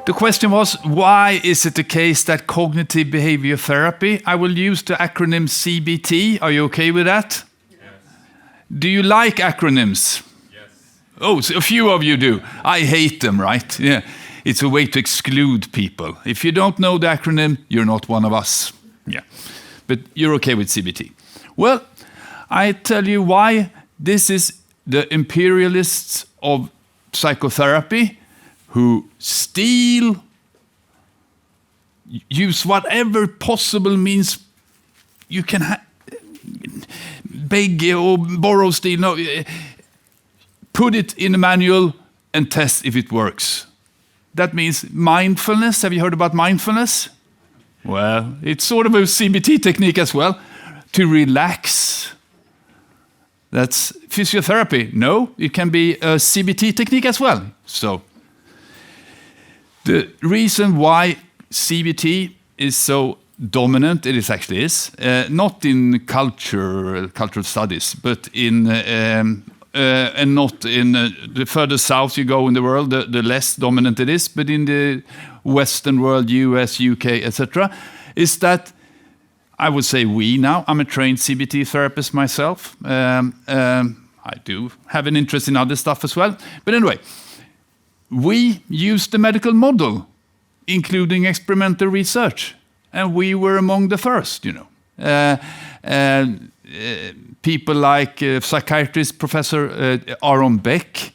The question was, why is it the case that cognitive behavior therapy, I will use the acronym CBT. Are you okay with that? Yes. Do you like acronyms? Yes. Oh, so a few of you do. I hate them, right? Yeah. It's a way to exclude people. If you don't know the acronym, you're not one of us. Yeah. But you're okay with CBT. Well, I tell you why. This is the imperialists of psychotherapy who steal, use whatever possible means you can beg or borrow, steal, no, put it in a manual and test if it works. That means mindfulness. Have you heard about mindfulness? Well, it's sort of a CBT technique as well, to relax. That's physiotherapy. No, it can be a CBT technique as well. So the reason why CBT is so dominant, it actually is, not in cultural studies, but in and not in the further south you go in the world, the less dominant it is, but in the Western world, US, UK, etc., is that I would say I'm a trained CBT therapist myself. I do have an interest in other stuff as well. But anyway, we use the medical model, including experimental research. And we were among the first, people like psychiatrist Professor Aaron Beck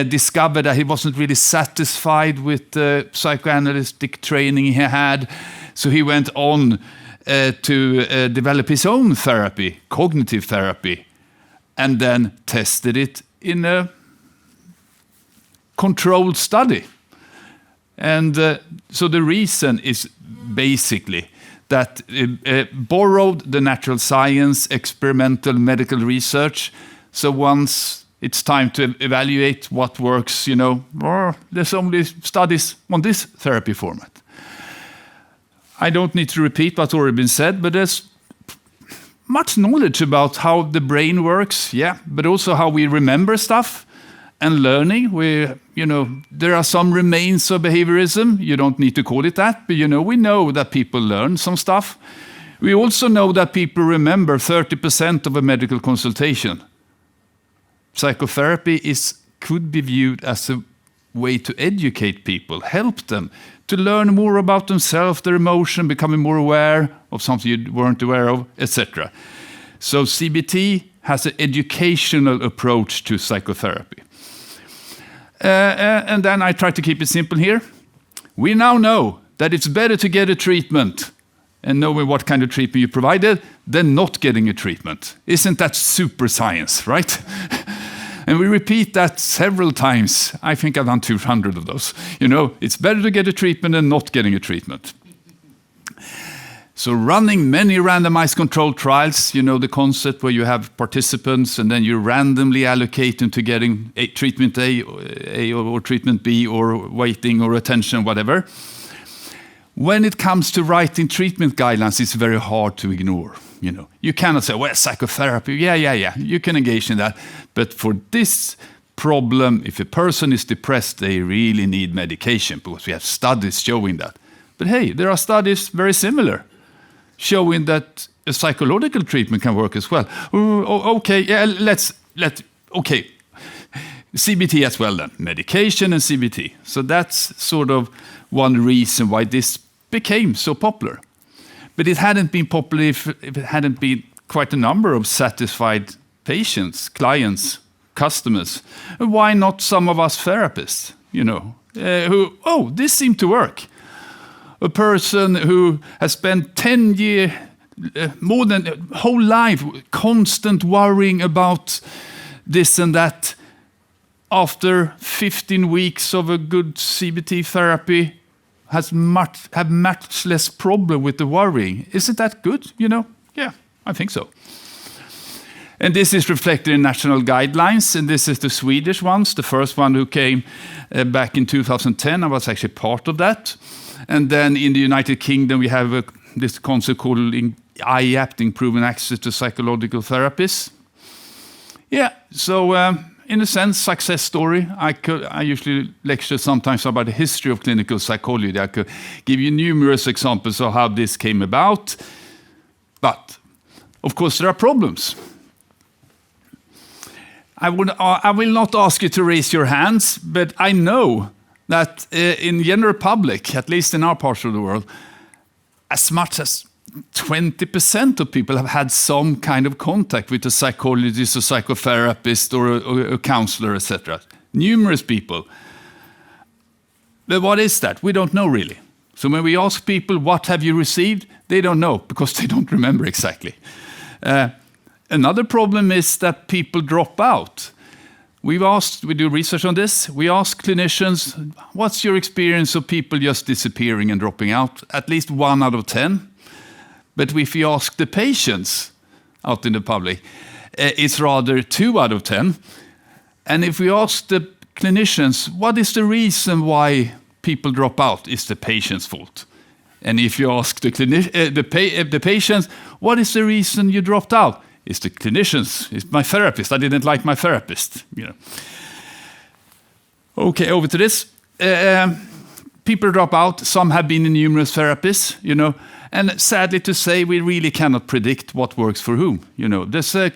discovered that he wasn't really satisfied with the psychoanalytic training he had. So he went on to develop his own therapy, cognitive therapy, and then tested it in a controlled study. And so the reason is basically that borrowed the natural science, experimental medical research. So once it's time to evaluate what works, there's only studies on this therapy format. I don't need to repeat what's already been said, but there's much knowledge about how the brain works, but also how we remember stuff and learning. There are some remains of behaviorism. You don't need to call it that, but we know that people learn some stuff. We also know that people remember 30% of a medical consultation. Psychotherapy could be viewed as a way to educate people, help them to learn more about themselves, their emotion, becoming more aware of something you weren't aware of, etc. So CBT has an educational approach to psychotherapy. And then I try to keep it simple here. We now know that it's better to get a treatment and knowing what kind of treatment you provided than not getting a treatment. Isn't that super science, right? And we repeat that several times. I think I've done 200 of those. It's better to get a treatment than not getting a treatment. So running many randomized controlled trials, the concept where you have participants and then you randomly allocate them to getting a treatment A or treatment B or waiting or attention, whatever. When it comes to writing treatment guidelines, it's very hard to ignore. You cannot say, well, psychotherapy, yeah, you can engage in that. But for this problem, if a person is depressed, they really need medication because we have studies showing that. But hey, there are studies very similar showing that a psychological treatment can work as well. Okay, okay. CBT as well then, medication and CBT. So that's sort of one reason why this became so popular. But it hadn't been popular if it hadn't been quite a number of satisfied patients, clients, customers. And why not some of us therapists, who, this seemed to work. A person who has spent 10 years, more than a whole life, constant worrying about this and that, after 15 weeks of a good CBT therapy, have much less problem with the worrying. Isn't that good? Yeah, I think so. And this is reflected in national guidelines, and this is the Swedish ones. The first one who came back in 2010, I was actually part of that. And then in the United Kingdom, we have this concept called IAPT, Improving Access to Psychological Therapies. Yeah, so in a sense, success story. I usually lecture sometimes about the history of clinical psychology. I could give you numerous examples of how this came about. But, of course, there are problems. I will not ask you to raise your hands, but I know that in general public, at least in our part of the world, as much as 20% of people have had some kind of contact with a psychologist, a psychotherapist, or a counselor, etc. Numerous people. But what is that? We don't know really. So when we ask people, what have you received? They don't know because they don't remember exactly. Another problem is that people drop out. We do research on this. We ask clinicians, what's your experience of people just disappearing and dropping out? At least 1 out of 10. But if you ask the patients out in the public, it's rather 2 out of 10. And if we ask the clinicians, what is the reason why people drop out? It's the patient's fault. And if you ask the patients, what is the reason you dropped out? It's the clinicians. It's my therapist. I didn't like my therapist. Okay, over to this. People drop out. Some have been in numerous therapies, And sadly to say, we really cannot predict what works for whom. There's a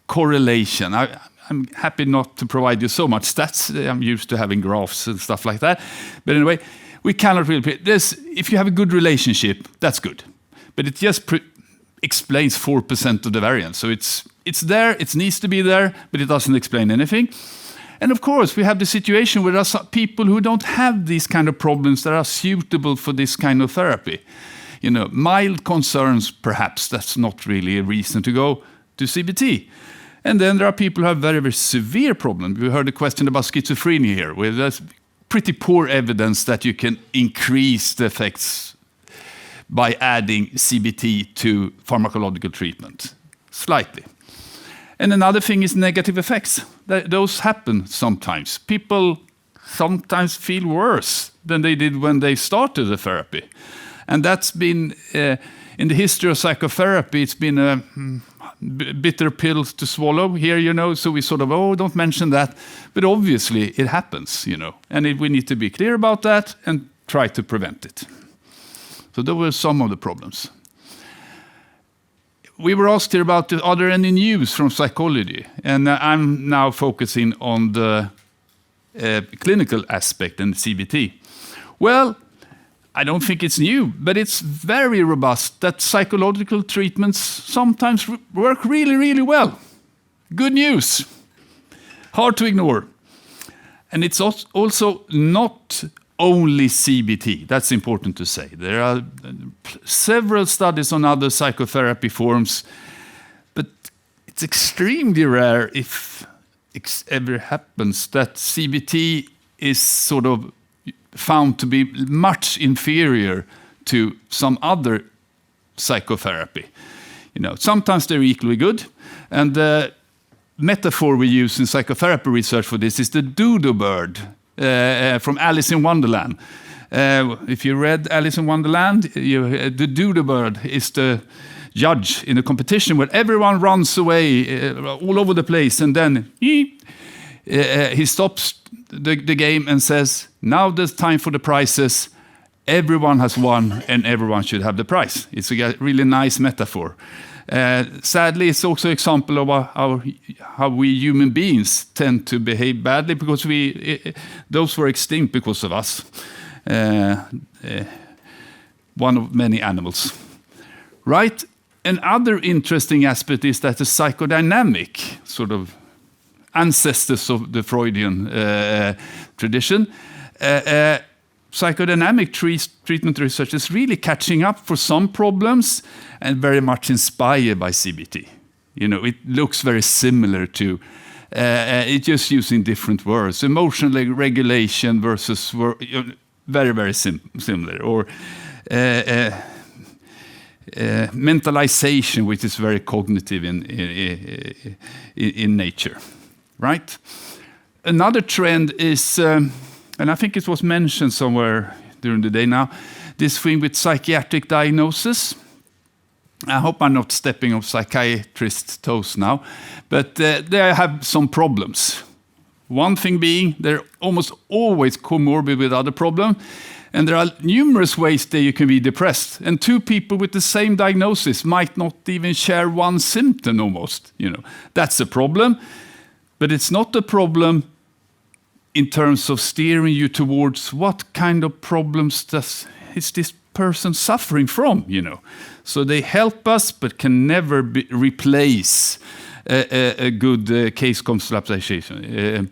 correlation. I'm happy not to provide you so much stats. I'm used to having graphs and stuff like that. But anyway, we cannot really predict this. If you have a good relationship, that's good. But it just explains 4% of the variance. So it's there, it needs to be there, but it doesn't explain anything. And of course, we have the situation where there are some people who don't have these kind of problems that are suitable for this kind of therapy. Mild concerns, perhaps, that's not really a reason to go to CBT. And then there are people who have very, very severe problems. We heard a question about schizophrenia here, where there's pretty poor evidence that you can increase the effects by adding CBT to pharmacological treatment, slightly. And another thing is negative effects. Those happen sometimes. People sometimes feel worse than they did when they started the therapy. And that's been, in the history of psychotherapy, it's been a bitter pill to swallow here, so we sort of, don't mention that. But obviously it happens, and we need to be clear about that and try to prevent it. So those were some of the problems. We were asked here about, are there any news from psychology? And I'm now focusing on the clinical aspect and CBT. Well, I don't think it's new, but it's very robust that psychological treatments sometimes work really, really well. Good news. Hard to ignore. And it's also not only CBT. That's important to say. There are several studies on other psychotherapy forms, but it's extremely rare if it ever happens that CBT is sort of found to be much inferior to some other psychotherapy. Sometimes they're equally good. And the metaphor we use in psychotherapy research for this is the dodo bird from Alice in Wonderland. If you read Alice in Wonderland, the dodo bird is the judge in a competition where everyone runs away all over the place, and then he stops the game and says, now there's time for the prizes. Everyone has won and everyone should have the prize. It's a really nice metaphor. Sadly, it's also an example of how we human beings tend to behave badly because those were extinct because of us. One of many animals. Right? Another interesting aspect is that the psychodynamic sort of ancestors of the Freudian tradition, psychodynamic treatment research is really catching up for some problems and very much inspired by CBT. It looks very similar to, it's just using different words. Emotional regulation versus very, very similar. Or mentalization, which is very cognitive in nature. Right? Another trend is, and I think it was mentioned somewhere during the day now, this thing with psychiatric diagnosis. I hope I'm not stepping on psychiatrists' toes now, but they have some problems. One thing being, they're almost always comorbid with other problems. And there are numerous ways that you can be depressed. And two people with the same diagnosis might not even share one symptom almost. That's a problem. But it's not a problem in terms of steering you towards what kind of problems is this person suffering from. So they help us, but can never replace a good case conceptualization.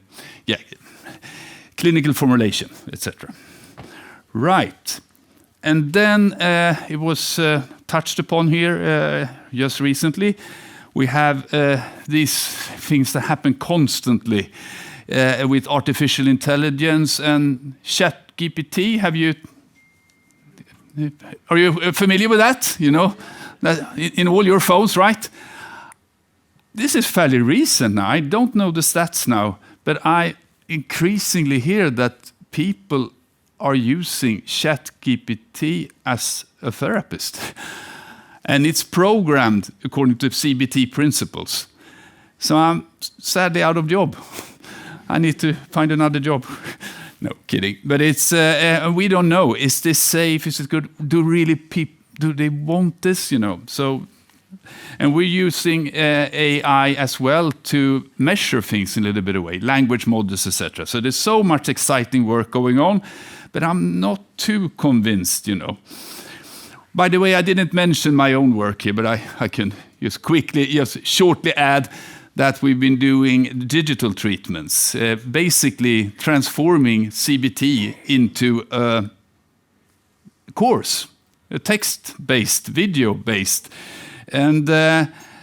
Clinical formulation, etc. Right. And then it was touched upon here just recently. We have these things that happen constantly with artificial intelligence and ChatGPT. Are you familiar with that? That in all your phones, right? This is fairly recent now. I don't know the stats now, but I increasingly hear that people are using ChatGPT as a therapist. And it's programmed according to CBT principles. So I'm sadly out of job. I need to find another job. No, kidding. But it's we don't know. Is this safe? Is it good? Do they want this? So, and we're using AI as well to measure things in a little bit of way, language models, etc. So there's so much exciting work going on, but I'm not too convinced. By the way, I didn't mention my own work here, but I can just shortly add that we've been doing digital treatments, basically transforming CBT into a course, a text-based, video-based. And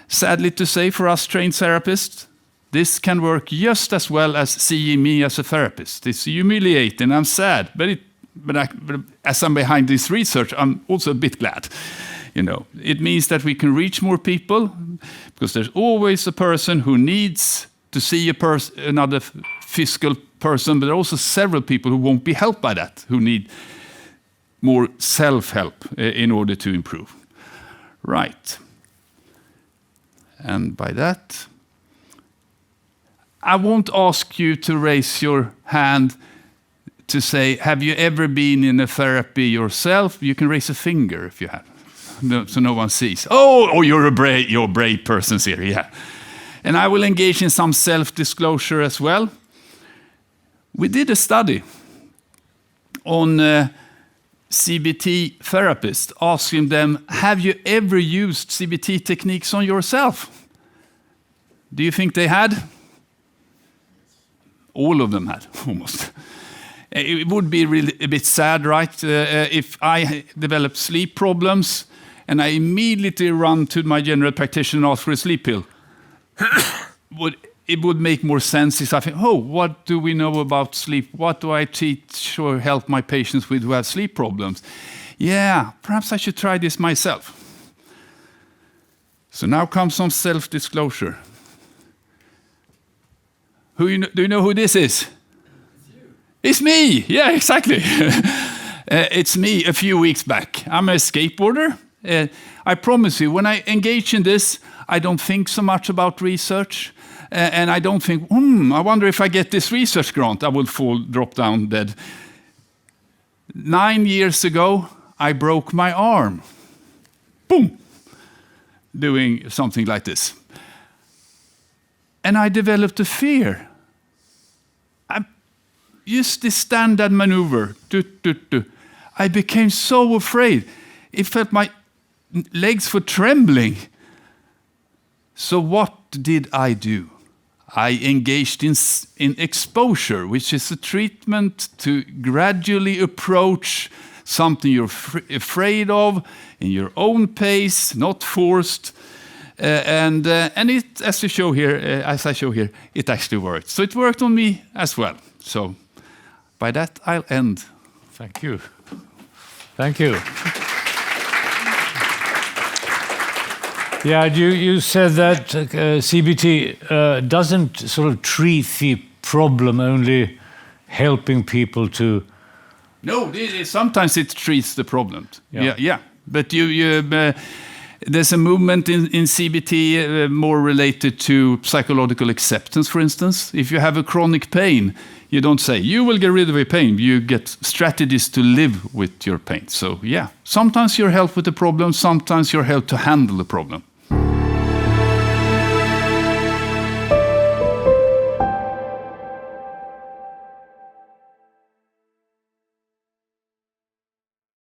sadly to say, for us trained therapists, this can work just as well as seeing me as a therapist. It's humiliating, I'm sad, but as I'm behind this research, I'm also a bit glad. It means that we can reach more people, because there's always a person who needs to see another physical person, but there are also several people who won't be helped by that, who need more self-help in order to improve. Right. And by that, I won't ask you to raise your hand to say, have you ever been in a therapy yourself? You can raise a finger if you have. So no one sees. Oh, you're a brave person here, yeah. And I will engage in some self-disclosure as well. We did a study on CBT therapists, asking them, have you ever used CBT techniques on yourself? Do you think they had? All of them had, almost. It would be really a bit sad, right? If I develop sleep problems and I immediately run to my general practitioner and ask for a sleep pill. It would make more sense if I think, what do we know about sleep? What do I teach or help my patients with who have sleep problems? Yeah, perhaps I should try this myself. So now comes some self-disclosure. Do you know who this is? It's me. Yeah, exactly. It's me a few weeks back. I'm a skateboarder. I promise you, when I engage in this, I don't think so much about research. And I don't think, I wonder if I get this research grant, I will drop down dead. 9 years ago, I broke my arm. Boom. Doing something like this. And I developed a fear. Just this standard maneuver. I became so afraid. It felt my legs were trembling. So what did I do? I engaged in exposure, which is a treatment to gradually approach something you're afraid of in your own pace, not forced. And it, as I show here, it actually worked. So it worked on me as well. So by that, I'll end. Thank you. Thank you. Yeah, you said that CBT doesn't sort of treat the problem, only helping people to... No, sometimes it treats the problem. Yeah. But There's a movement in CBT more related to psychological acceptance, for instance. If you have a chronic pain, you don't say, you will get rid of your pain. You get strategies to live with your pain. So yeah, sometimes you're helped with the problem, sometimes you're helped to handle the problem.